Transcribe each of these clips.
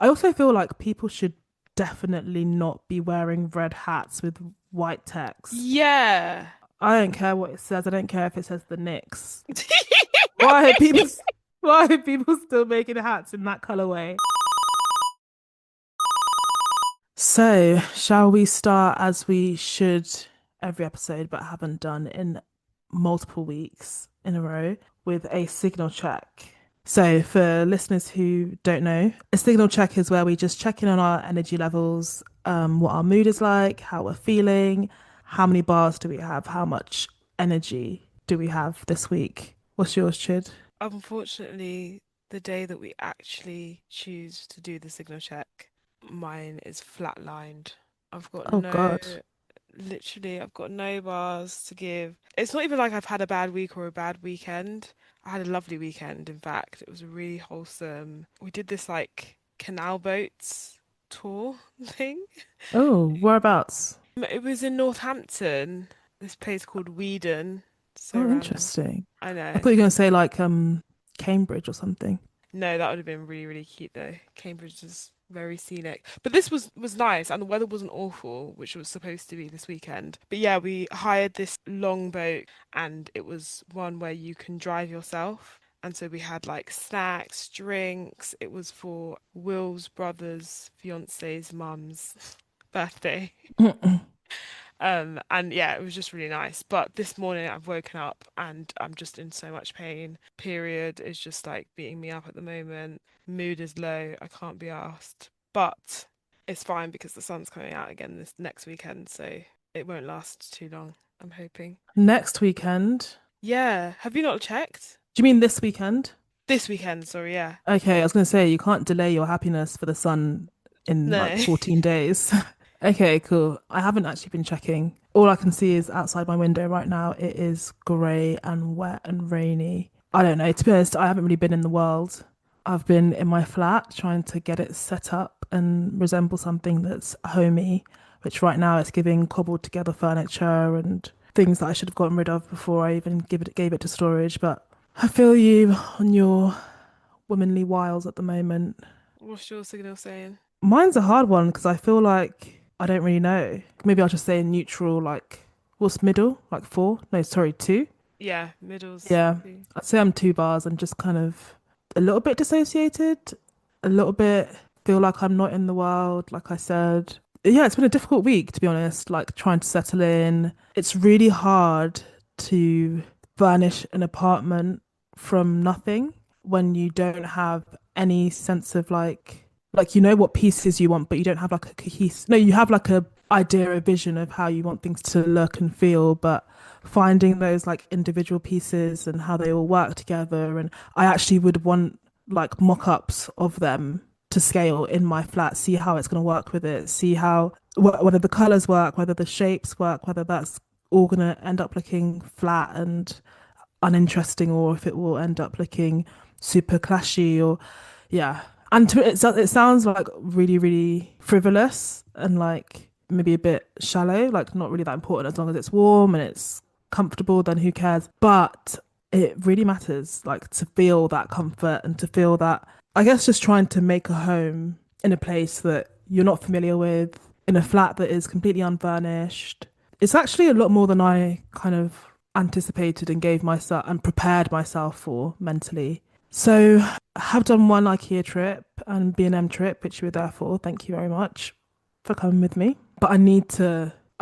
I also feel like people should definitely not be wearing red hats with white text. Yeah. I don't care what it says. I don't care if it says the Knicks. Why are people why are people still making hats in that colorway? So, shall we start as we should every episode, but haven't done in multiple weeks in a row with a signal check? So, for listeners who don't know, a signal check is where we just check in on our energy levels, what our mood is like, how we're feeling, how many bars do we have, how much energy do we have this week? What's yours, Chid? Unfortunately, the day that we actually choose to do the signal check, mine is flatlined. I've got Oh no, God. literally, I've got no bars to give. It's not even like I've had a bad week or a bad weekend. I had a lovely weekend, in fact. It was really wholesome. We did this like canal boats tour thing. Oh, whereabouts? It was in Northampton, this place called Weedon. So Oh, random. interesting. I I know. thought you were going to say like Cambridge or something. No, that would have been really, really cute though. Cambridge is very scenic. But this was nice and the weather wasn't awful, which it was supposed to be this weekend. But yeah, we hired this long boat and it was one where you can drive yourself. And so we had like snacks, drinks. It was for Will's brother's fiance's mum's birthday. And yeah, it was just really nice. But this morning I've woken up and I'm just in so much pain. Period is just like beating me up at the moment. Mood is low. I can't be asked. But it's fine because the sun's coming out again this next weekend, so it won't last too long, I'm hoping. Next weekend. Yeah. Have you not checked? Do you mean this weekend? This weekend, sorry, yeah. Okay, I was going to say you can't delay your happiness for the sun in like No. 14 days. Okay, cool. I haven't actually been checking. All I can see is outside my window right now. It is grey and wet and rainy. I don't know. To be honest, I haven't really been in the world. I've been in my flat trying to get it set up and resemble something that's homey, which right now it's giving cobbled together furniture and things that I should have gotten rid of before I even gave it to storage. But I feel you on your womanly wiles at the moment. What's your signal saying? Mine's a hard one because I feel like I don't really know. Maybe I'll just say neutral, like what's middle? Like four? No, sorry, two. Yeah, middles. Yeah, I'd say I'm 2 bars and just kind of a little bit dissociated, a little bit feel like I'm not in the world, like I said. Yeah, it's been a difficult week to be honest, like trying to settle in. It's really hard to furnish an apartment from nothing when you don't have any sense of like you know what pieces you want, but you don't have like a cohesive no, you have like a idea, a vision of how you want things to look and feel, but finding those like individual pieces and how they all work together. And I actually would want like mock-ups of them to scale in my flat, see how it's going to work with it, see how whether the colors work, whether the shapes work, whether that's all going to end up looking flat and uninteresting, or if it will end up looking super clashy or yeah. And it sounds like really, really frivolous and like maybe a bit shallow, like not really that important as long as it's warm and it's comfortable, then who cares? But it really matters, like to feel that comfort and to feel that, I guess, just trying to make a home in a place that you're not familiar with, in a flat that is completely unfurnished. It's actually a lot more than I kind of anticipated and gave myself and prepared myself for mentally. So I have done one IKEA trip and B&M trip, which you were there for. Thank you very much for coming with me. But I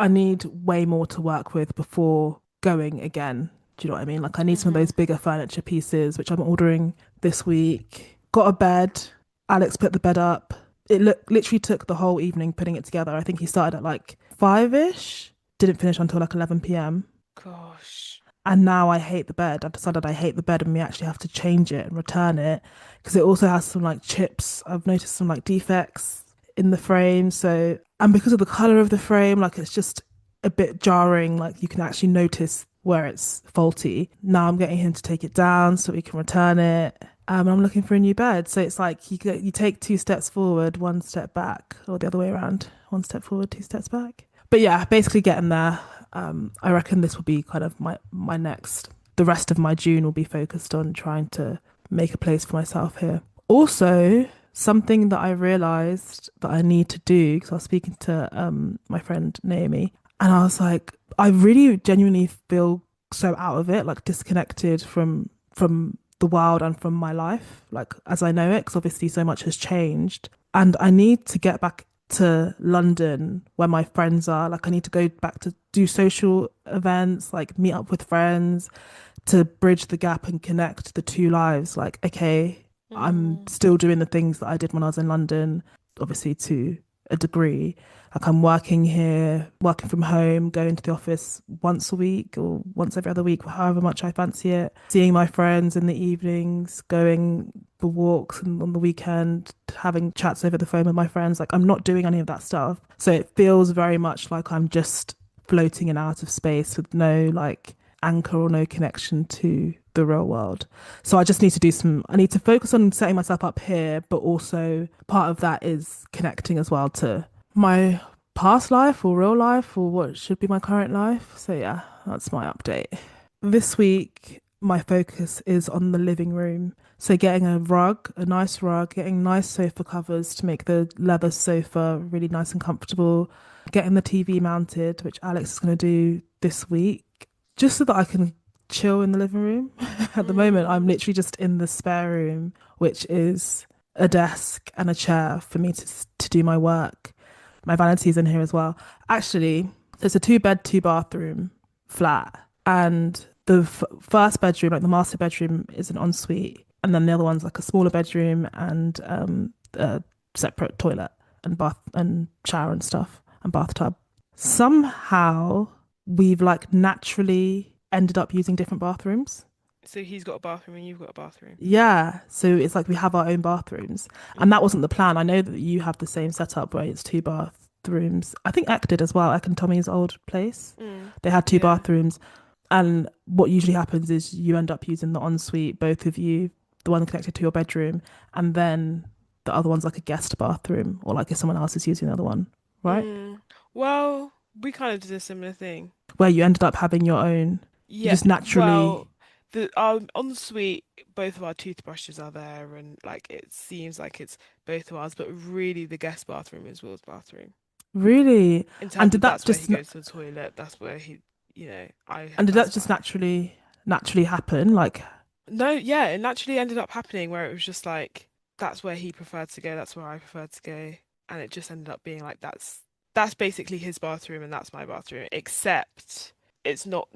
need way more to work with before going again. Do you know what I mean? Like I need some of Mm-hmm. those bigger furniture pieces, which I'm ordering this week. Got a bed. Alex put the bed up. Literally took the whole evening putting it together. I think he started at like 5ish, didn't finish until like 11 p.m. Gosh. And now I hate the bed. I've decided I hate the bed and we actually have to change it and return it because it also has some like chips. I've noticed some like defects in the frame. So, and because of the color of the frame, like it's just a bit jarring. Like you can actually notice where it's faulty. Now I'm getting him to take it down so we can return it. I'm looking for a new bed. So it's like you take 2 steps forward, 1 step back, or the other way around. 1 step forward, 2 steps back. But yeah, basically getting there. I reckon this will be kind of my next. The rest of my June will be focused on trying to make a place for myself here. Also, something that I realized that I need to do because I was speaking to my friend Naomi, and I was like, I really genuinely feel so out of it, like disconnected from the world and from my life, like as I know it, because obviously so much has changed, and I need to get back to London where my friends are. Like I need to go back to do social events, like meet up with friends, to bridge the gap and connect the two lives. Like, okay, I'm Mm. still doing the things that I did when I was in London, obviously to a degree. Like, I'm working here, working from home, going to the office once a week or once every other week, however much I fancy it. Seeing my friends in the evenings, going for walks and on the weekend, having chats over the phone with my friends. Like, I'm not doing any of that stuff. So it feels very much like I'm just floating in out of space with no like anchor or no connection to the real world. So I just need to do some, I need to focus on setting myself up here, but also part of that is connecting as well to my past life or real life or what should be my current life. So yeah, that's my update. This week, my focus is on the living room. So getting a rug, a nice rug, getting nice sofa covers to make the leather sofa really nice and comfortable, getting the TV mounted, which Alex is going to do this week, just so that I can chill in the living room. At the moment, I'm Mm. literally just in the spare room, which is a desk and a chair for me to do my work. My vanity's in here as well. Actually, there's a two bed, two bathroom flat, and the first bedroom, like the master bedroom, is an ensuite, and then the other one's like a smaller bedroom and a separate toilet and bath and shower and stuff and bathtub. Somehow we've like naturally ended up using different bathrooms. So he's got a bathroom and you've got a bathroom. Yeah, so it's like we have our own bathrooms, and that Mm. wasn't the plan. I know that you have the same setup where it's two bathrooms. I think Eck did as well. Eck and Tommy's old place, Mm. they had two Yeah. bathrooms, and what usually happens is you end up using the ensuite, both of you, the one connected to your bedroom, and then the other one's like a guest bathroom, or like if someone else is using the other one, right? Mm. Well, we kind of did a similar thing. Where you ended up having your own. You Yeah, just naturally. well, the on the suite, both of our toothbrushes are there, and like it seems like it's both of ours, but really the guest bathroom is Will's bathroom. Really? In And terms did of that that's where he just goes to the toilet, that's where he, and did that that's just why. naturally happen? Like, No, yeah, it naturally ended up happening where it was just like that's where he preferred to go, that's where I preferred to go, and it just ended up being like that's basically his bathroom and that's my bathroom, except it's not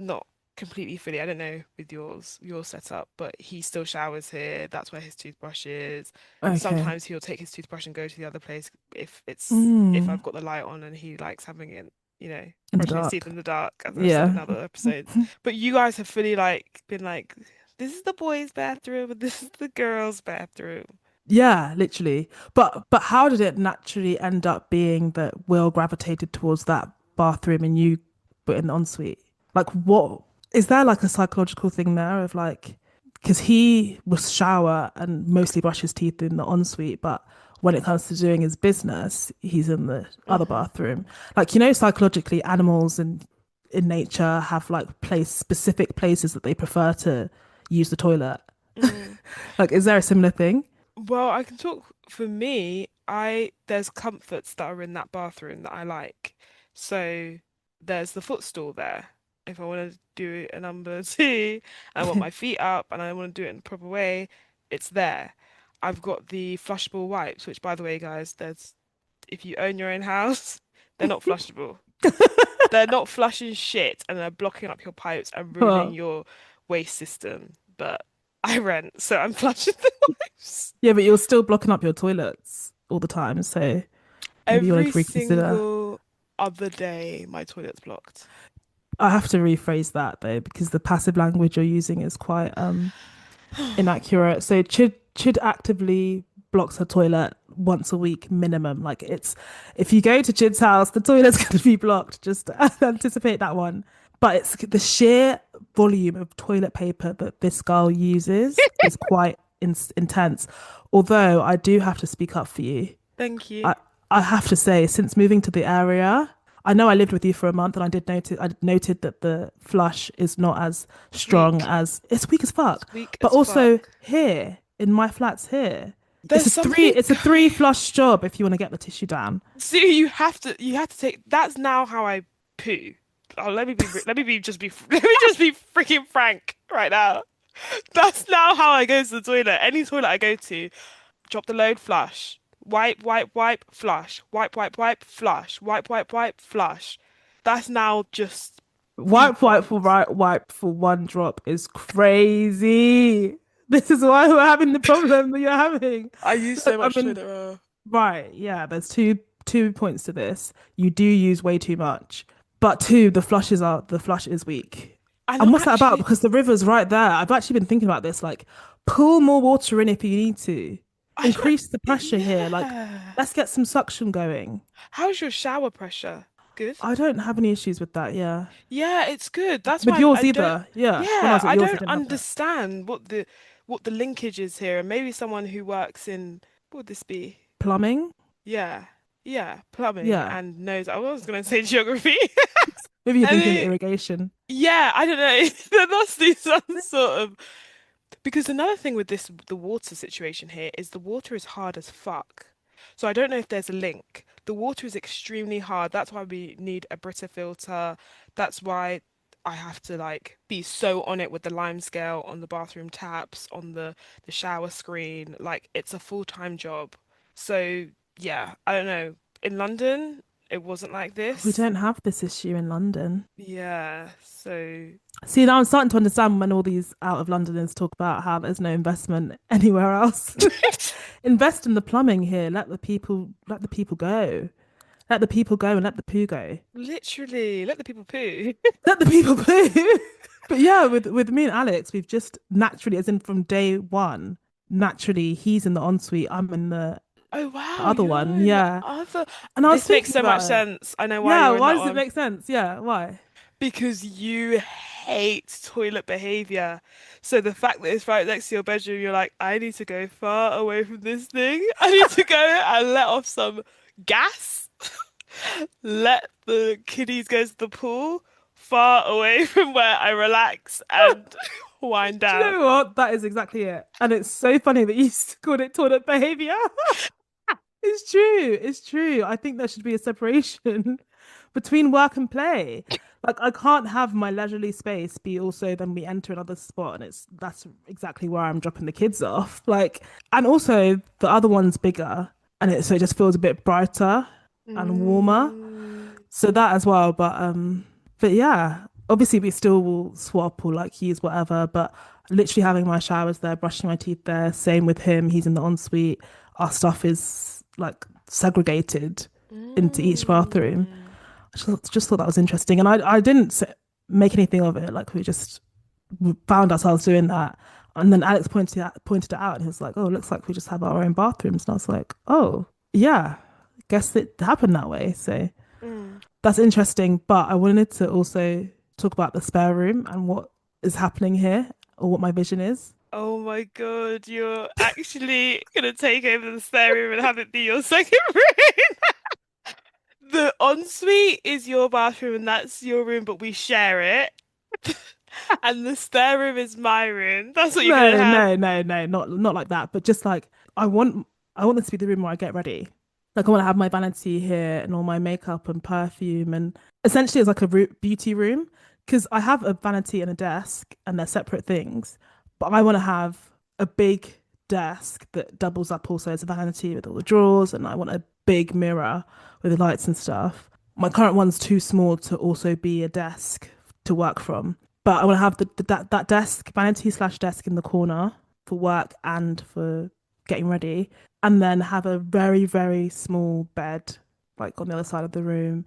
completely fully. I don't know with your setup, but he still showers here. That's where his toothbrush is. okay. Sometimes he'll take his toothbrush and go to the other place if Mm, I've got the light on and he likes having it, in the brushing his teeth dark. in the dark, as I've said Yeah. in other episodes. But you guys have fully like been like, this is the boys' bathroom and this is the girls' bathroom. Yeah, literally. But how did it naturally end up being that Will gravitated towards that bathroom and you put in the ensuite? Like, what is there like a psychological thing there of like, because he will shower and mostly brush his teeth in the ensuite, but when it comes to doing his business, he's in the other Mm-hmm. bathroom. Like, psychologically, animals and in nature have like specific places that they prefer to use the toilet. Mm. Like, is there a similar thing? Well, I can talk for me. I There's comforts that are in that bathroom that I like. So there's the footstool there. If I want to do a number two, I want my feet up and I want to do it in the proper way, it's there. I've got the flushable wipes, which by the way, guys, there's if you own your own house, they're not flushable. They're not flushing shit and they're blocking up your pipes and ruining Well, your waste system. But I rent, so I'm flushing the wipes. yeah, but you're still blocking up your toilets all the time. So maybe you wanted Every to reconsider. single other day, my toilet's blocked. I have to rephrase that though, because the passive language you're using is quite inaccurate. So Chid actively blocks her toilet once a week minimum. Like it's if you go to Chid's house, the toilet's going to be blocked. Just anticipate that one. But it's the sheer volume of toilet paper that this girl uses is quite intense. Although I do have to speak up for you. Thank you. I I have to say, since moving to the area, I know I lived with you for a month, and I noted that the flush is not as strong Weak. as it's weak as It's fuck. weak But as also fuck. here in my flats here, There's something. It's a three flush job if you want to get the tissue down. See, you have to take. That's now how I poo. Oh, let me just be freaking frank right now. That's now how I go to the toilet. Any toilet I go to, drop the load, flush, wipe, flush, wipe, flush, wipe, flush. That's now just Wipe for default. right, wipe for one drop is crazy. This is why we're having the problem that you're having. I use Look, so I much mean, toilet roll. right, yeah, there's two points to this. You do use way too much. But two, the flush is weak. And And I'm what's that about? actually, Because the river's right there. I've actually been thinking about this. Like, pull more water in if you need to. I don't, Increase the pressure here. Like, yeah. let's get some suction going. How's your shower pressure? Good. I don't have any issues with that. Yeah. Yeah, it's good. That's With why yours I don't. either. Yeah. When I Yeah, was at I yours, I don't didn't have that. understand what the linkage is here, and maybe someone who works in what would this be? Plumbing. Yeah, yeah, plumbing Yeah. and knows. I was gonna say geography, Maybe you're and thinking irrigation. yeah, I don't know. There must be some sort of because another thing with the water situation here is the water is hard as fuck. So I don't know if there's a link. The water is extremely hard. That's why we need a Brita filter. That's why I have to like be so on it with the lime scale on the bathroom taps, on the shower screen. Like it's a full-time job. So yeah, I don't know. In London, it wasn't like We this. don't have this issue in London. Yeah, so See, now I'm starting to understand when all these out of Londoners talk about how there's no investment anywhere else. Invest in the plumbing here. Let the people go. Let the people go and let the poo go. literally let the people poo. Let the people poo. But yeah, with me and Alex, we've just naturally, as in from day one, naturally he's in the ensuite, I'm in Oh the wow, other you're one. in the Yeah. other. And I was This makes thinking so much about it. sense. I know why Yeah, you're in why that does it one. make sense? Yeah, why? Because you hate toilet behavior. So the fact that it's right next to your bedroom, you're like, I need to go far away from this thing. I need to go and let off some gas. Let the kiddies go to the pool far away from where I relax and wind Do you down. know what? That is exactly it. And it's so funny that you called it toilet behavior. It's true. It's true. I think there should be a separation between work and play. Like I can't have my leisurely space be also then we enter another spot and it's that's exactly where I'm dropping the kids off. Like and also the other one's bigger and it so it just feels a bit brighter and warmer. Mm. So that as well. But yeah, obviously we still will swap or like use whatever, but literally having my showers there, brushing my teeth there, same with him. He's in the ensuite. Our stuff is like segregated into each bathroom. Mm. Just thought that was interesting. And I didn't make anything of it. Like we just found ourselves doing that. And then Alex pointed it out and he was like, oh, it looks like we just have our own bathrooms. And I was like, oh, yeah, guess it happened that way. So Mm. that's interesting. But I wanted to also talk about the spare room and what is happening here or what my vision is. Oh my God, you're actually gonna take over the spare room and have it be your second room. The ensuite is your bathroom and that's your room, but we share it. And the spare room is my room. That's what you're gonna have. No, not like that. But just like I want, I want this to be the room where I get ready. Like I want to have my vanity here and all my makeup and perfume, and essentially it's like a beauty room because I have a vanity and a desk, and they're separate things. But I want to have a big desk that doubles up also as a vanity with all the drawers, and I want a big mirror with the lights and stuff. My current one's too small to also be a desk to work from. But I want to have that desk, vanity slash desk in the corner for work and for getting ready. And then have a very, very small bed, like on the other side of the room.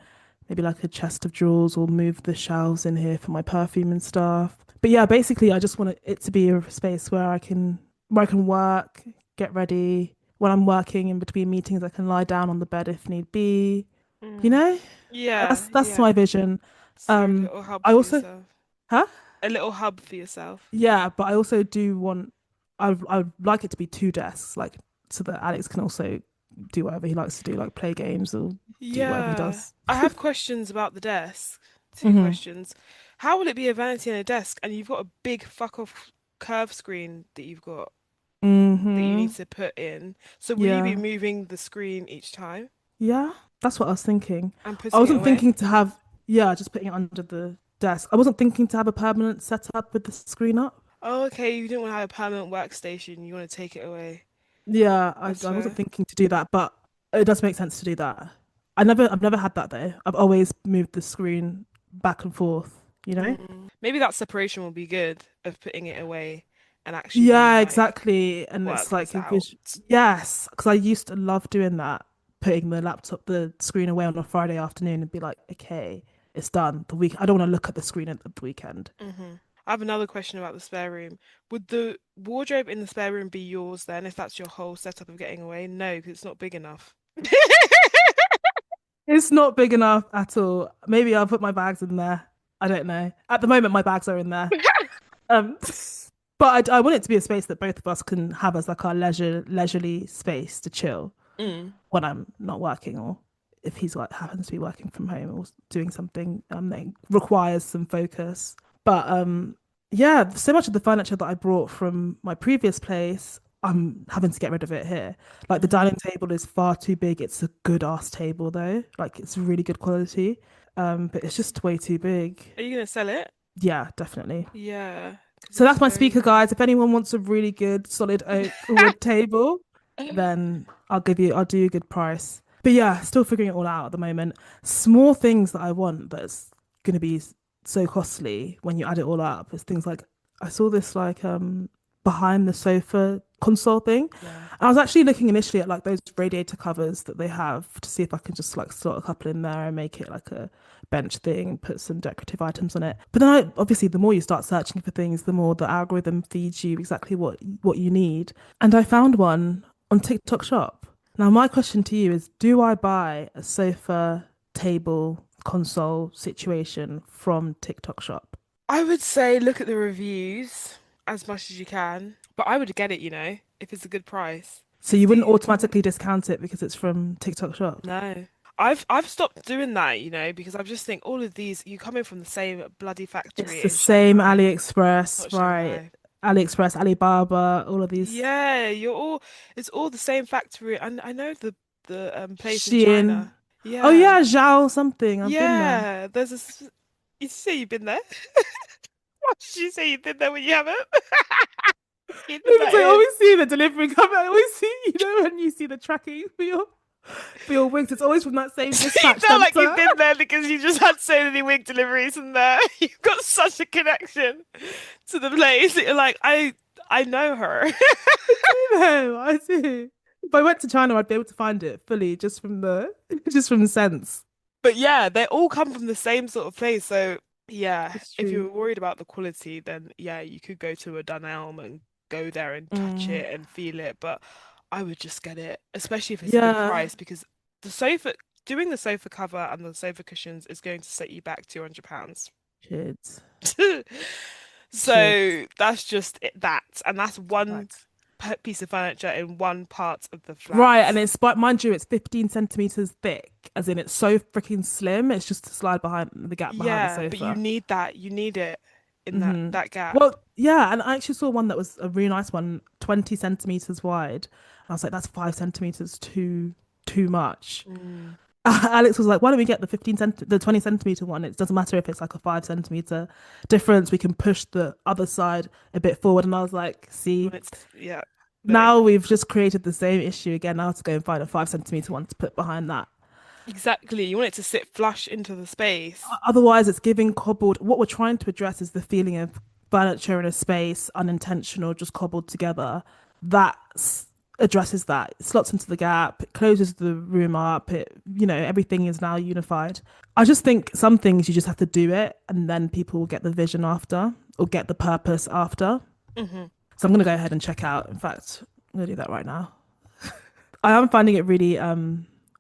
Maybe like a chest of drawers or move the shelves in here for my perfume and stuff. But yeah, basically I just want it to be a space where I can work, get ready. When I'm working in between meetings, I can lie down on the bed if need be. You Mm. know? Yeah, That's my yeah. vision. It's your Um little hub I for also yourself. huh? A little hub for yourself. Yeah, but I also do want I'd like it to be two desks, like so that Alex can also do whatever he likes to do, like play games or do whatever he Yeah. does. I have questions about the desk. Two Hmm. questions. How will it be a vanity and a desk and you've got a big fuck off curve screen that you've got? that you need Mm-hmm. to put in. So will you be Yeah. moving the screen each time Yeah. That's what I was thinking. and I putting it wasn't away? thinking to have, yeah, just putting it under the desk. I wasn't thinking to have a permanent setup with the screen up. Oh, okay. You didn't want to have a permanent workstation. You want to take it away. Yeah, That's I wasn't fair. thinking to do that, but it does make sense to do that. I've never had that though. I've always moved the screen back and forth, you know? Maybe that separation will be good of putting it away and actually being Yeah, like exactly. And it's work this like a out. visual. Yes, because I used to love doing that, putting the screen away on a Friday afternoon and be like, okay, it's done. The week I don't want to look at the screen at the weekend. I have another question about the spare room. Would the wardrobe in the spare room be yours then, if that's your whole setup of getting away? No, because it's not big enough. It's not big enough at all. Maybe I'll put my bags in there. I don't know. At the moment, my bags are in there. Um, but I want it to be a space that both of us can have as like our leisurely space to chill Mm. when I'm not working or if he's like happens to be working from home or doing something that requires some focus. But yeah, so much of the furniture that I brought from my previous place, I'm having to get rid of it here. Like the hmm dining table is far too big. It's a good ass table though. Like it's really good quality. But it's just way too big. Are you gonna sell it? Yeah, definitely. Yeah, because So it's that's my very speaker, nice. guys. If anyone wants a really good solid oak wood table, then I'll do you a good price. But yeah, still figuring it all out at the moment. Small things that I want that's gonna be so costly when you add it all up is things like I saw this like behind the sofa console thing. Yeah. I was actually looking initially at like those radiator covers that they have to see if I can just like slot a couple in there and make it like a bench thing and put some decorative items on it. But then obviously the more you start searching for things, the more the algorithm feeds you exactly what you need. And I found one on TikTok Shop. Now my question to you is, do I buy a sofa, table, console situation from TikTok Shop? I would say look at the reviews as much as you can, but I would get it, if it's a good price. So Because you wouldn't the automatically discount it because it's from TikTok Shop? no. I've stopped doing that, because I just think all of these you come in from the same bloody It's factory the in same Shanghai. AliExpress, Not right? Shanghai. AliExpress, Alibaba, all of these. Yeah, it's all the same factory. And I know the place in Shein. China. Oh Yeah. yeah, Zhao something. I've been there. Yeah, you say you've been there? Why did you say you've been there when you haven't? Keeping Because that I in. always see the delivery come. I always see, when you see the tracking for your wings, it's always from that same You dispatch sound like you've center. been there because you just had so many wig deliveries in there. You've got such a connection to the place. You're like, I know her. No, I do. If I went to China, I'd be able to find it fully just from the just from the sense. But yeah, they all come from the same sort of place. So yeah, It's if true. you're worried about the quality, then yeah, you could go to a Dunelm and go there and touch Mm, it and feel it. But I would just get it, especially if it's a good yeah. price, because the sofa, doing the sofa cover and the sofa cushions is going to set you back £200. Kids. Kids. So that's just that, and that's one Right. piece of furniture in one part of the Right, and flat. it's but mind you, it's 15 centimeters thick, as in it's so freaking slim. It's just to slide behind the gap behind the Yeah, but you sofa. need that. You need it in that Hmm. that gap. Well, yeah, and I actually saw one that was a really nice one, 20 centimeters wide. I was like, that's 5 centimeters too much. Mm. Alex was like, why don't we get the 20 centimeter one? It doesn't matter if it's like a 5 centimeter difference. We can push the other side a bit forward. And I was like, see, When it's yeah, no, now we've just created the same issue again. Now to go and find a 5 centimeter one to put behind that. exactly. You want it to sit flush into the space. Otherwise, it's giving cobbled. What we're trying to address is the feeling of furniture in a space, unintentional, just cobbled together. That addresses that. It slots into the gap. It closes the room up. Everything is now unified. I just think some things you just have to do it, and then people will get the vision after, or get the purpose after. hmm So I'm gonna go ahead and check out. In fact, I'm gonna do that right now. I am finding it really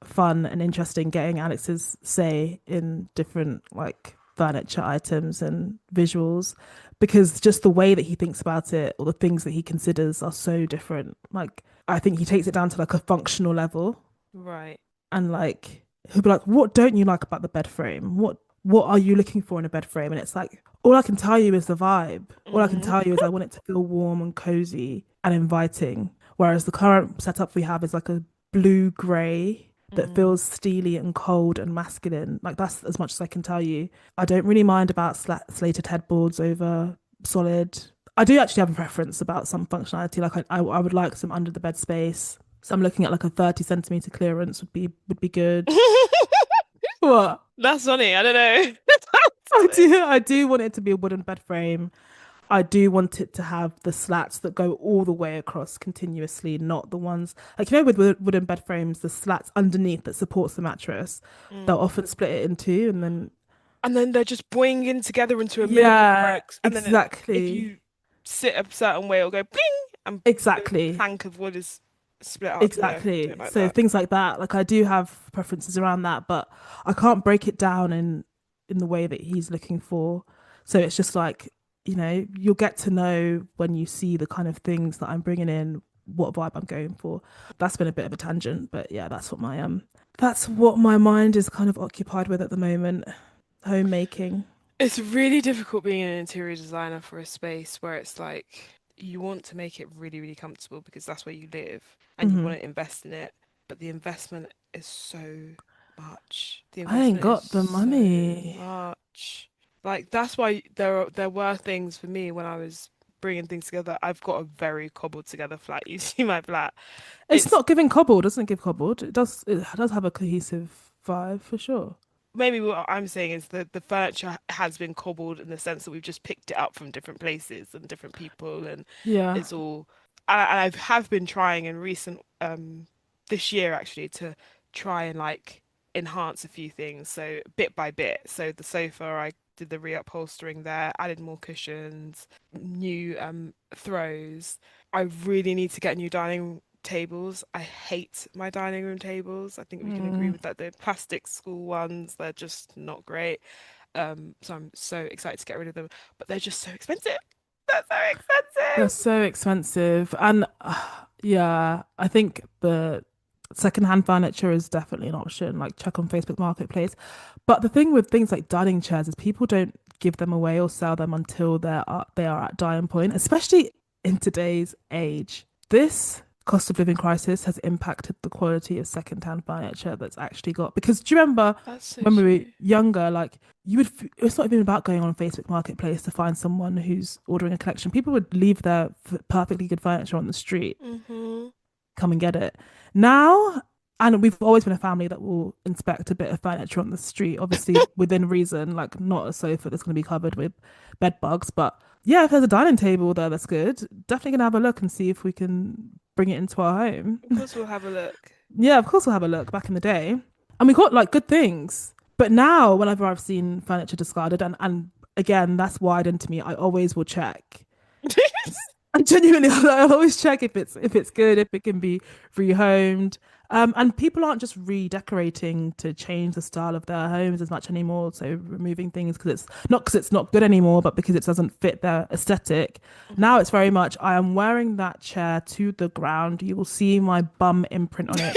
fun and interesting getting Alex's say in different like furniture items and visuals because just the way that he thinks about it or the things that he considers are so different. Like I think he takes it down to like a functional level Right. and like he'll be like, "What don't you like about the bed frame? What are you looking for in a bed frame?" And it's like all I can tell you is the vibe. All I can hmm tell you is I want it to feel warm and cozy and inviting. Whereas the current setup we have is like a blue grey that Mm. feels steely and cold and masculine. Like that's as much as I can tell you. I don't really mind about slated headboards over solid. I do actually have a preference about some functionality. Like I would like some under the bed space. So I'm looking at like a 30 centimeter clearance would be good. What? That's funny. I don't know. That's funny. I do want it to be a wooden bed frame. I do want it to have the slats that go all the way across continuously, not the ones like with wooden bed frames, the slats underneath that supports the mattress. They'll Mm. often split it in two, and then And then they're just boing in together into a million yeah, bricks. And then if exactly, you sit a certain way, it'll go ping, and the exactly, plank of wood is split up. Yeah, exactly. don't like So that. things like that, like I do have preferences around that, but I can't break it down in the way that he's looking for. So it's just like, you'll get to know when you see the kind of things that I'm bringing in, what vibe I'm going for. That's been a bit of a tangent, but yeah, that's what my mind is kind of occupied with at the moment. Homemaking. It's really difficult being an interior designer for a space where it's like you want to make it really, really comfortable because that's where you live and you Hmm. want to invest in it. But the investment is so much. The I ain't investment is got the so money. much. Like that's why there were things for me when I was bringing things together. I've got a very cobbled together flat. You see my flat. It's It's not giving cobbled, doesn't give cobbled. It does have a cohesive vibe for sure. maybe what I'm saying is that the furniture has been cobbled in the sense that we've just picked it up from different places and different people, and Yeah. it's all. And I have been trying in recent this year actually to try and like enhance a few things, so bit by bit. So the sofa, I did the reupholstering there, added more cushions, new throws. I really need to get new dining tables. I hate my dining room tables. I think we can agree Mm. with that. The plastic school ones, they're just not great. So I'm so excited to get rid of them, but they're just so expensive. They're so They're expensive. so expensive. And yeah, I think the secondhand furniture is definitely an option. Like check on Facebook Marketplace. But the thing with things like dining chairs is people don't give them away or sell them until they are at dying point, especially in today's age. This cost of living crisis has impacted the quality of secondhand furniture that's actually got. Because do you remember That's so when we were true. younger, like it's not even about going on Facebook Marketplace to find someone who's ordering a collection. People would leave their perfectly good furniture on the street, Hmm. come and get it. Now, and we've always been a family that will inspect a bit of furniture on the street, obviously within reason, like not a sofa that's going to be covered with bed bugs. But yeah, if there's a dining table there that's good, definitely going to have a look and see if we can bring it into our home. Of course, we'll have a look. Yeah, of course we'll have a look back in the day. And we got like good things. But now, whenever I've seen furniture discarded, and again, that's widened to me, I always will check. I genuinely, I'll always check if it's good, if it can be rehomed. And people aren't just redecorating to change the style of their homes as much anymore. So removing things because it's not good anymore, but because it doesn't fit their aesthetic. Now Mhm. it's very much I am wearing that chair to the ground. You will see my bum imprint on it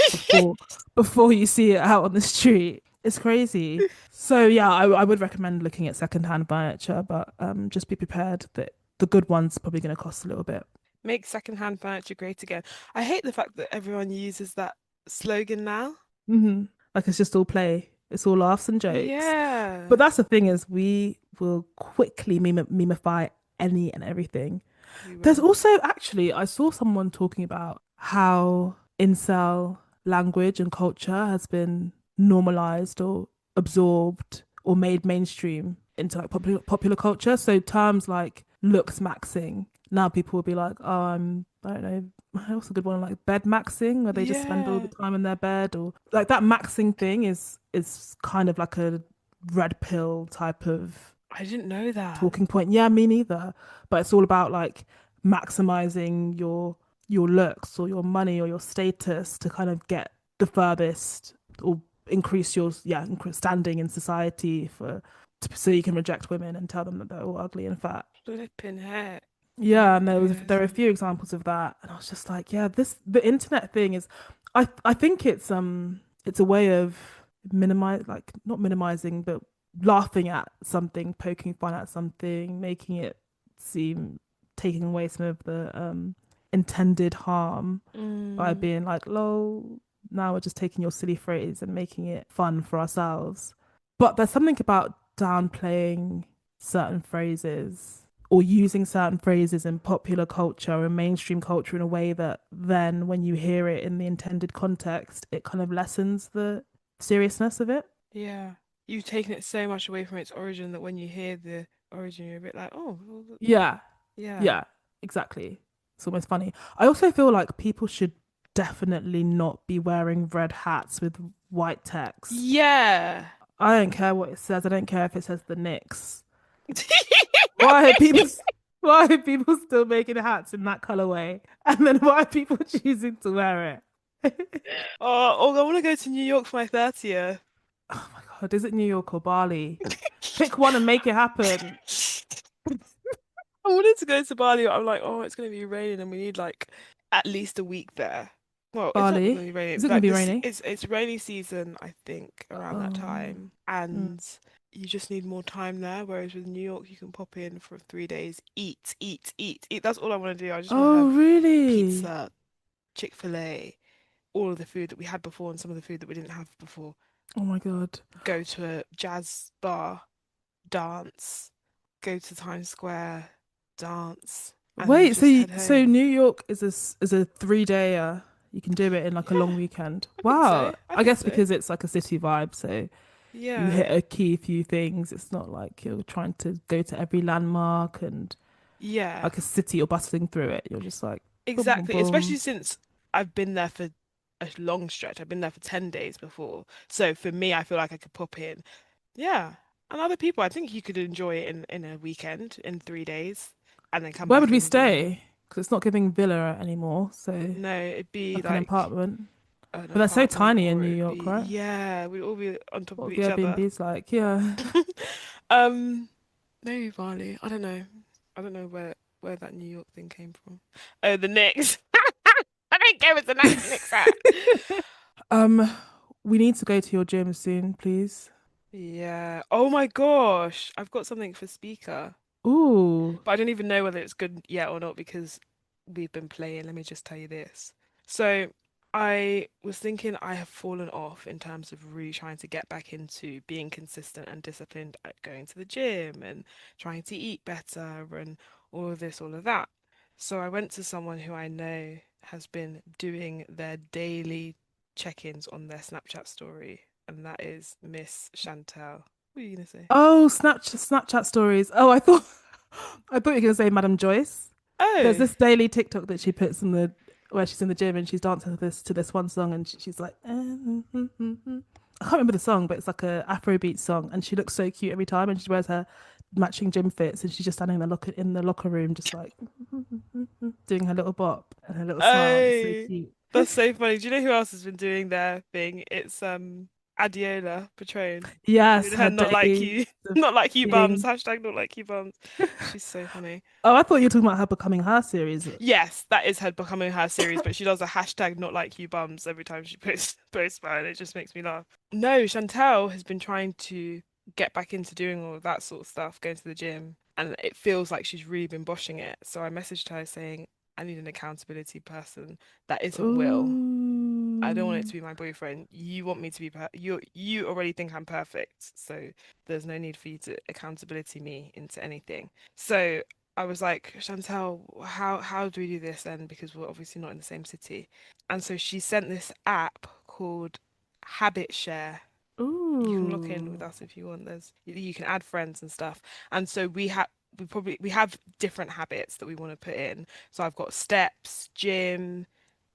before you see it out on the street. It's crazy. So yeah, I would recommend looking at secondhand furniture, but just be prepared that the good one's probably going to cost a little bit. Make secondhand furniture great again. I hate the fact that everyone uses that slogan now. Like it's just all play. It's all laughs and jokes. But Yeah, that's the thing is we will quickly memify any and everything. we There's will. also actually I saw someone talking about how incel language and culture has been normalized or absorbed or made mainstream into like popular culture. So terms like looks maxing. Now people will be like, oh, I don't know, what's a good one like bed maxing, where they just spend all the Yeah, time in their bed, or like that maxing thing is kind of like a red pill type of I didn't know that. talking point. Yeah, me neither. But it's all about like maximizing your looks or your money or your status to kind of get the furthest or increase your standing in society so you can reject women and tell them that they're all ugly and fat. Flipping heck. Oh Yeah, and my there are a goodness. few examples of that, and I was just like, yeah, the internet thing is, I think it's a way of minimize like not minimizing, but laughing at something, poking fun at something, making it seem taking away some of the intended harm by Mm, being like, lol, now we're just taking your silly phrase and making it fun for ourselves. But there's something about downplaying certain phrases or using certain phrases in popular culture and mainstream culture in a way that then when you hear it in the intended context, it kind of lessens the seriousness of it. yeah. You've taken it so much away from its origin that when you hear the origin, you're a bit like, oh, well, Yeah, yeah. yeah, exactly. It's almost funny. I also feel like people should definitely not be wearing red hats with white text. Yeah. I don't care what it says. I don't care if it says the Knicks. Why are people why are people still making hats in that colorway? And then why are people choosing to wear it? Oh, I want to go to New York for my 30th. Oh my God, is it New York or Bali? Pick one and make it happen. I wanted to go to Bali, but I'm like, oh, it's gonna be raining, and we need like at least a week there. Well, it's not gonna Bali? be raining. Is it gonna Like be this, rainy? it's rainy season, I think, around that Oh, time, mm. and you just need more time there. Whereas with New York, you can pop in for 3 days, eat, eat, eat, eat. That's all I want to do. I just want to Oh, have really? pizza, Chick-fil-A, all of the food that we had before, and some of the food that we didn't have before. Oh my God. Go to a jazz bar, dance, go to Times Square, dance, and then Wait, just head so home. New York is a 3 day. You can do it in like a long Yeah, weekend. I think Wow. so. I I think guess so. because it's like a city vibe, so you Yeah. hit a key few things. It's not like you're trying to go to every landmark and Yeah. like a city or bustling through it. You're just like boom, boom, Exactly. Especially boom. since I've been there for a long stretch. I've been there for 10 days before. So for me, I feel like I could pop in. Yeah. And other people, I think you could enjoy it in a weekend, in 3 days, and then come Where would back we and do more. stay? Because it's not giving villa anymore, so No, it'd be like an like apartment. an But they're so apartment tiny in or New it'd York, be, right? yeah, we'd all be on top of What the each other. Airbnb's like, yeah. Um, Maybe Bali. I don't know. I don't know where that New York thing came from. Oh, the Knicks. I don't care if it's a Knicks hat. Um, we need to go to your gym soon, please. Yeah. Oh my gosh. I've got something for speaker, Ooh. but I don't even know whether it's good yet or not because we've been playing. Let me just tell you this. So I was thinking I have fallen off in terms of really trying to get back into being consistent and disciplined at going to the gym and trying to eat better and all of this, all of that. So I went to someone who I know has been doing their daily check-ins on their Snapchat story, and that is Miss Chantel. What are you gonna say? Oh, Snapchat stories. Oh, I thought you were gonna say Madam Joyce. There's Oh, this daily TikTok that she puts in the where she's in the gym and she's dancing to this one song and she's like, I can't remember the song, but it's like a Afrobeat song and she looks so cute every time and she wears her matching gym fits and she's just standing in the locker room just like doing her little bop and her little smile. It's so oh, cute. that's so funny. Do you know who else has been doing their thing? It's Adiola Patron Yes, doing her her not like daily you, not like you bums. thing. Hashtag not like you bums. She's so funny. Oh, I thought you were talking about her becoming her series. Yes, that is her becoming her series, but she does a hashtag not like you bums every time she posts about it. It just makes me laugh. No, Chantel has been trying to get back into doing all of that sort of stuff, going to the gym, and it feels like she's really been boshing it. So I messaged her saying, I need an accountability person that isn't Will. I don't want it to Ooh. be my boyfriend. You want me to be you already think I'm perfect, so there's no need for you to accountability me into anything. So I was like, Chantel, how do we do this then? Because we're obviously not in the same city. And so she sent this app called Habit Share. You can look in with Ooh. us if you want. You can add friends and stuff. And so we have different habits that we want to put in. So I've got steps, gym,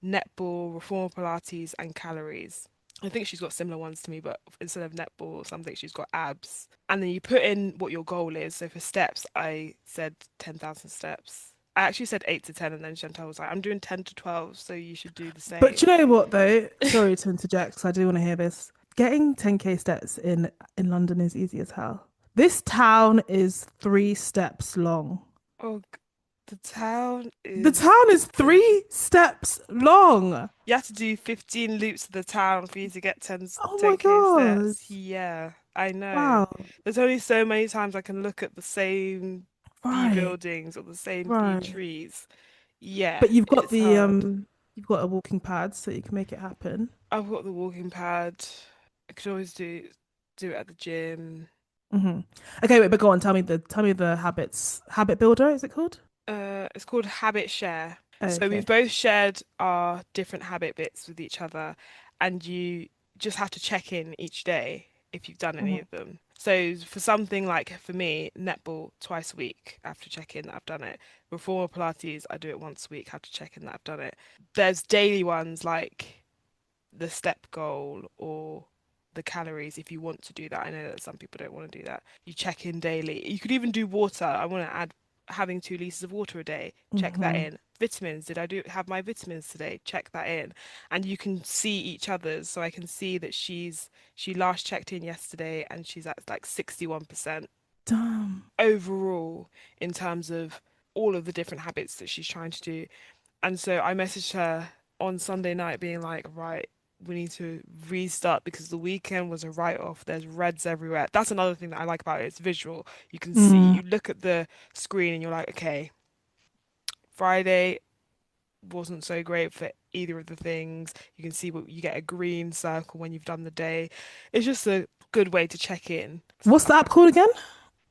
netball, reformer Pilates, and calories. I think she's got similar ones to me, but instead of netball or something, she's got abs. And then you put in what your goal is. So for steps, I said 10,000 steps. I actually said 8 to 10, and then Chantal was like, I'm doing 10 to 12, so you should do the But same. you know what though? Sorry to interject, 'cause I do want to hear this. Getting 10K steps in London is easy as hell. This town is 3 steps long. Oh, the town The is. town is 3 steps long. You have to do 15 loops of the town for you to get Oh my 10K God. steps. Yeah, I know. Wow. There's only so many times I can look at the same few Right. buildings or the same few Right. trees. Yeah, But it's hard. you've got a walking pad so you can make it happen. I've got the walking pad. I could always do it at the gym. Hmm. Okay, wait, but go on, tell me the habit builder, is it called? It's called Habit Share. So we've Okay. both shared our different habit bits with each other, and you just have to check in each day if you've done any Hmm. of them. So for something like for me, netball twice a week, I have to check in that I've done it. Reformer Pilates, I do it once a week, I have to check in that I've done it. There's daily ones like the step goal or the calories if you want to do that. I know that some people don't want to do that. You check in daily. You could even do water. I want to add having 2 liters of water a day. Check that Hmm. in. Vitamins. Did I do have my vitamins today? Check that in. And you can see each other's. So I can see that she last checked in yesterday and she's at like 61% Damn. overall in terms of all of the different habits that she's trying to do. And so I messaged her on Sunday night being like, right, we need to restart because the weekend was a write-off. There's reds everywhere. That's another thing that I like about it. It's visual. You can see, Mm. you look at the screen and you're like, okay, Friday wasn't so great for either of the things. You can see what you get a green circle when you've done the day. It's just a good way to check in. So What's the app called again?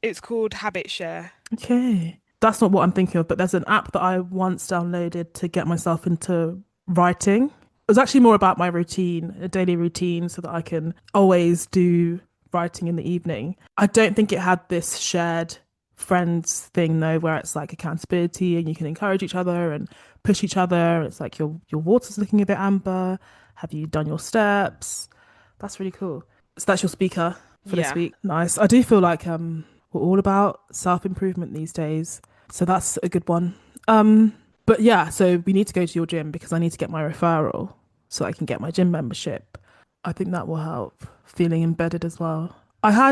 it's called Habit Share. Okay. That's not what I'm thinking of, but there's an app that I once downloaded to get myself into writing. It was actually more about my routine, a daily routine, so that I can always do writing in the evening. I don't think it had this shared friends thing though, where it's like accountability and you can encourage each other and push each other. It's like your water's looking a bit amber. Have you done your steps? That's really cool. So that's your speaker for this Yeah. week. Nice. I do feel like we're all about self-improvement these days. So that's a good one. Um, but yeah, so we need to go to your gym because I need to get my referral so I can get my gym membership. I think that will help feeling embedded as well.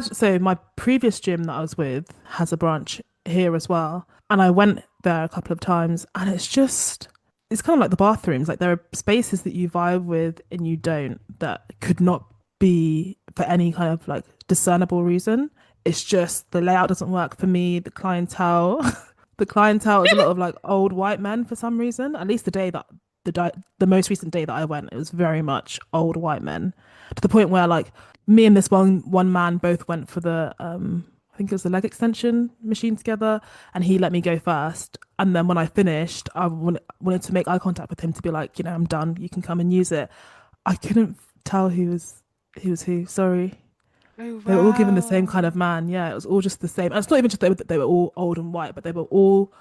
So my previous gym that I was with has a branch here as well. And I went there a couple of times and it's kind of like the bathrooms. Like there are spaces that you vibe with and you don't that could not be for any kind of like discernible reason. It's just the layout doesn't work for me. The clientele, the clientele is a lot of like old white men for some reason. At least the most recent day that I went, it was very much old white men to the point where like me and this one man both went for the I think it was the leg extension machine together, and he let me go first. And then when I finished, wanted to make eye contact with him to be like, I'm done. You can come and use it. I couldn't tell who. Sorry. Oh, They were all given the same kind wow. of man. Yeah, it was all just the same. And it's not even just they were all old and white, but they were all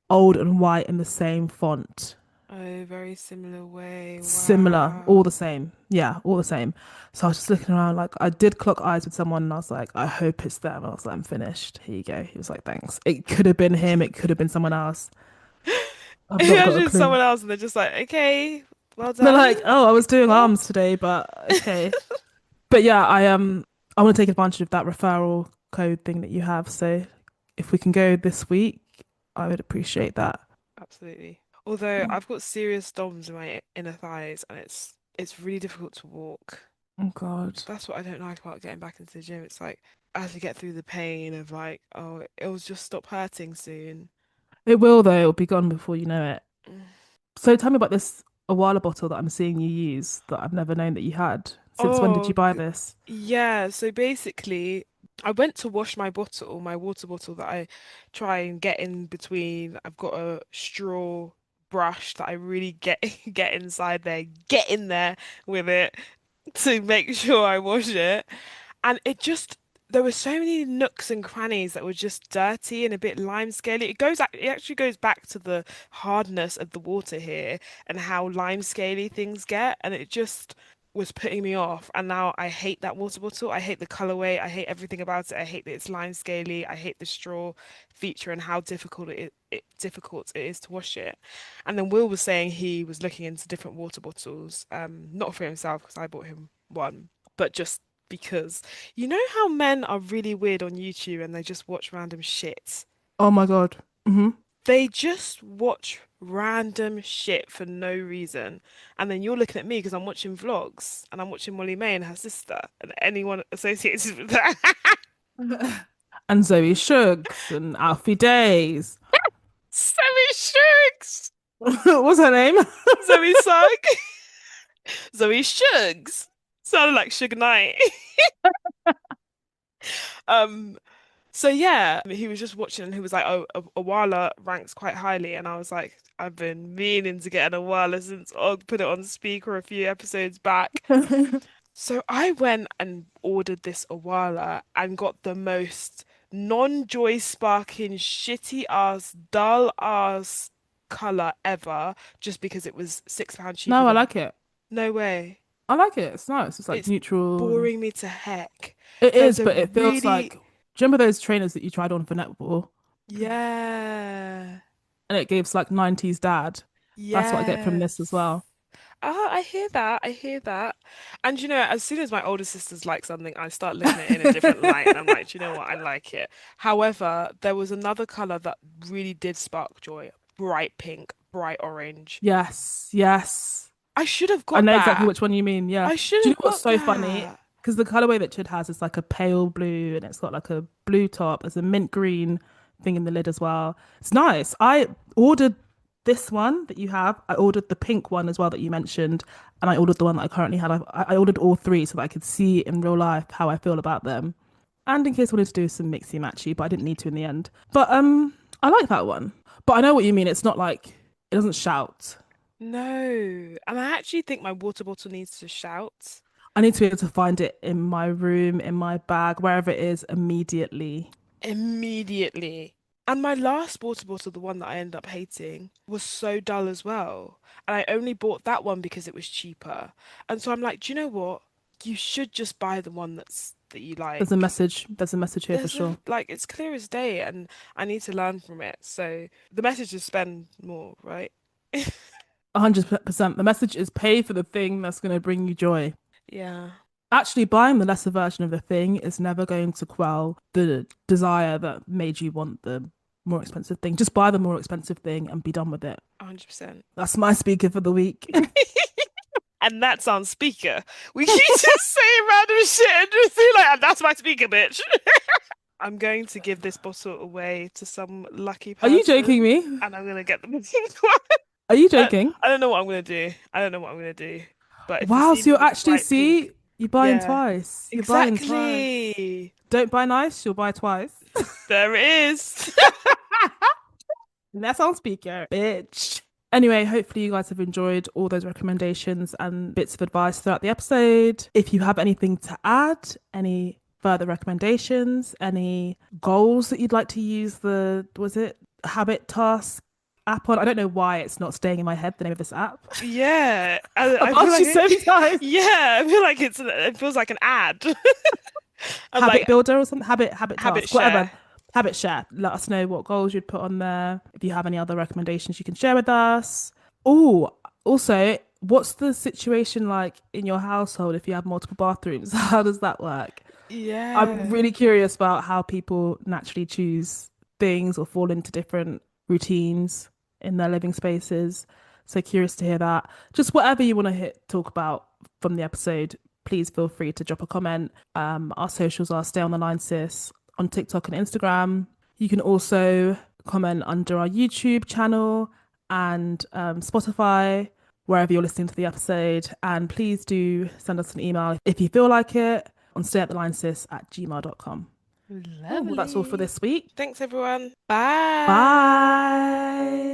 old and white in the same font. Oh, very similar way. Similar, all Wow. the same. Yeah, all the same. So I was just looking around, like I did clock eyes with someone, and I was like, I hope it's them. I was like, I'm finished. Here you go. He was like, thanks. It could have been him. It could have been someone else. I've not got a Imagine clue. someone else and they're just like, okay, well They're done. like, oh, I was doing Oh, arms today, but okay. But yeah, I want to take advantage of that referral code thing that you have. So if we can go this week, I would appreciate that. absolutely. Although I've got serious DOMs in my inner thighs and it's really difficult to walk. Oh God. That's what I don't like about getting back into the gym. It's like I have to get through the pain of like, oh, it'll just stop hurting soon. It will though, it'll be gone before you know it. Mm. So tell me about this Awala bottle that I'm seeing you use that I've never known that you had. Since when did you Oh, buy this? yeah. So basically, I went to wash my bottle, my water bottle that I try and get in between. I've got a straw brush that I really get get inside there, get in there with it to make sure I wash it. And it just there were so many nooks and crannies that were just dirty and a bit lime scaly. It actually goes back to the hardness of the water here and how lime scaly things get, and it just was putting me off. And now I hate that water bottle. I hate the colorway. I hate everything about it. I hate that it's lime scaly. I hate the straw feature and how difficult it is to wash it. And then Will was saying he was looking into different water bottles, not for himself because I bought him one, but just because you know how men are really weird on YouTube and they just watch random shit. Oh my God. Hmm. They just watch random shit for no reason. And then you're looking at me because I'm watching vlogs and I'm watching Molly May and her sister and anyone associated with that. And Zoe Suggs and Alfie Days. Sammy Shugs. What's her name? Zoe Sugg, Zoe Suggs. Sounded like Suge Knight. Um, so yeah, he was just watching and he was like, "Oh, a Awala ranks quite highly," and I was like, "I've been meaning to get an Awala since Og put it on speaker a few episodes back." So I went and ordered this Awala and got the most non-joy sparking, shitty ass, dull ass color ever, just because it was £6 cheaper No, I than. like it. No way. I like it. It's nice. It's like It's neutral. boring me to heck. It There's is, a but it feels like. really, Do you remember those trainers that you tried on for netball yeah, and it gives like 90s dad? That's what I get from yes. this as well. Ah, I hear that. I hear that. And you know, as soon as my older sisters like something, I start looking at it in a different light, and I'm like, "Do you know what? I like it." However, there was another color that really did spark joy. Bright pink, bright orange. Yes, yes. I should have I got know exactly that. which one you mean. Yeah. I should Do you have know what's got so funny? that. Because the colorway that Chid has is like a pale blue and it's got like a blue top. There's a mint green thing in the lid as well. It's nice. I ordered this one that you have. I ordered the pink one as well that you mentioned. And I ordered the one that I currently had. I ordered all three so that I could see in real life how I feel about them. And in case I wanted to do some mixy matchy, but I didn't need to in the end. But I like that one. But I know what you mean. It's not like it doesn't shout. No. And I actually think my water bottle needs to shout I need to be able to find it in my room, in my bag, wherever it is immediately. immediately. And my last water bottle, the one that I ended up hating, was so dull as well. And I only bought that one because it was cheaper. And so I'm like, do you know what? You should just buy the one that you There's a like. message. There's a message here for There's a sure. like it's clear as day and I need to learn from it. So the message is spend more, right? 100%. The message is pay for the thing that's going to bring you joy. Yeah, Actually, buying the lesser version of the thing is never going to quell the desire that made you want the more expensive thing. Just buy the more expensive thing and be done with it. 100%. That's my speaker for the week. And that's on speaker. We keep just saying random shit and just be like, and that's my speaker, bitch. I'm going to give this bottle away to some lucky Are you joking person, me? and I'm gonna get them a pink one. Are you I, joking? I don't know what I'm gonna do. I don't know what I'm gonna do. But if you Wow, see so me you're with actually bright pink, see, you're buying yeah, twice. You're buying twice. exactly. Don't buy nice, you'll buy twice. There it is. That's on speaker, bitch. Anyway, hopefully you guys have enjoyed all those recommendations and bits of advice throughout the episode. If you have anything to add, any further recommendations, any goals that you'd like to use the, was it habit task app on? I don't know why it's not staying in my head, the name of this app. Yeah, I've I feel asked like you so many times. yeah, I feel like it feels like an ad. I'm Habit like builder or something, habit habit task, whatever. share. Habit share. Let us know what goals you'd put on there. If you have any other recommendations you can share with us. Oh, also, what's the situation like in your household if you have multiple bathrooms? How does that work? I'm Yeah. really curious about how people naturally choose things or fall into different routines in their living spaces. So curious to hear that. Just whatever you want to hit talk about from the episode, please feel free to drop a comment. Our socials are Stay on the Line Sis on TikTok and Instagram. You can also comment under our YouTube channel and Spotify, wherever you're listening to the episode. And please do send us an email if you feel like it on stayatthelinesis@gmail.com. Oh, well, that's all for Lovely. this week. Thanks, everyone. Bye. Bye.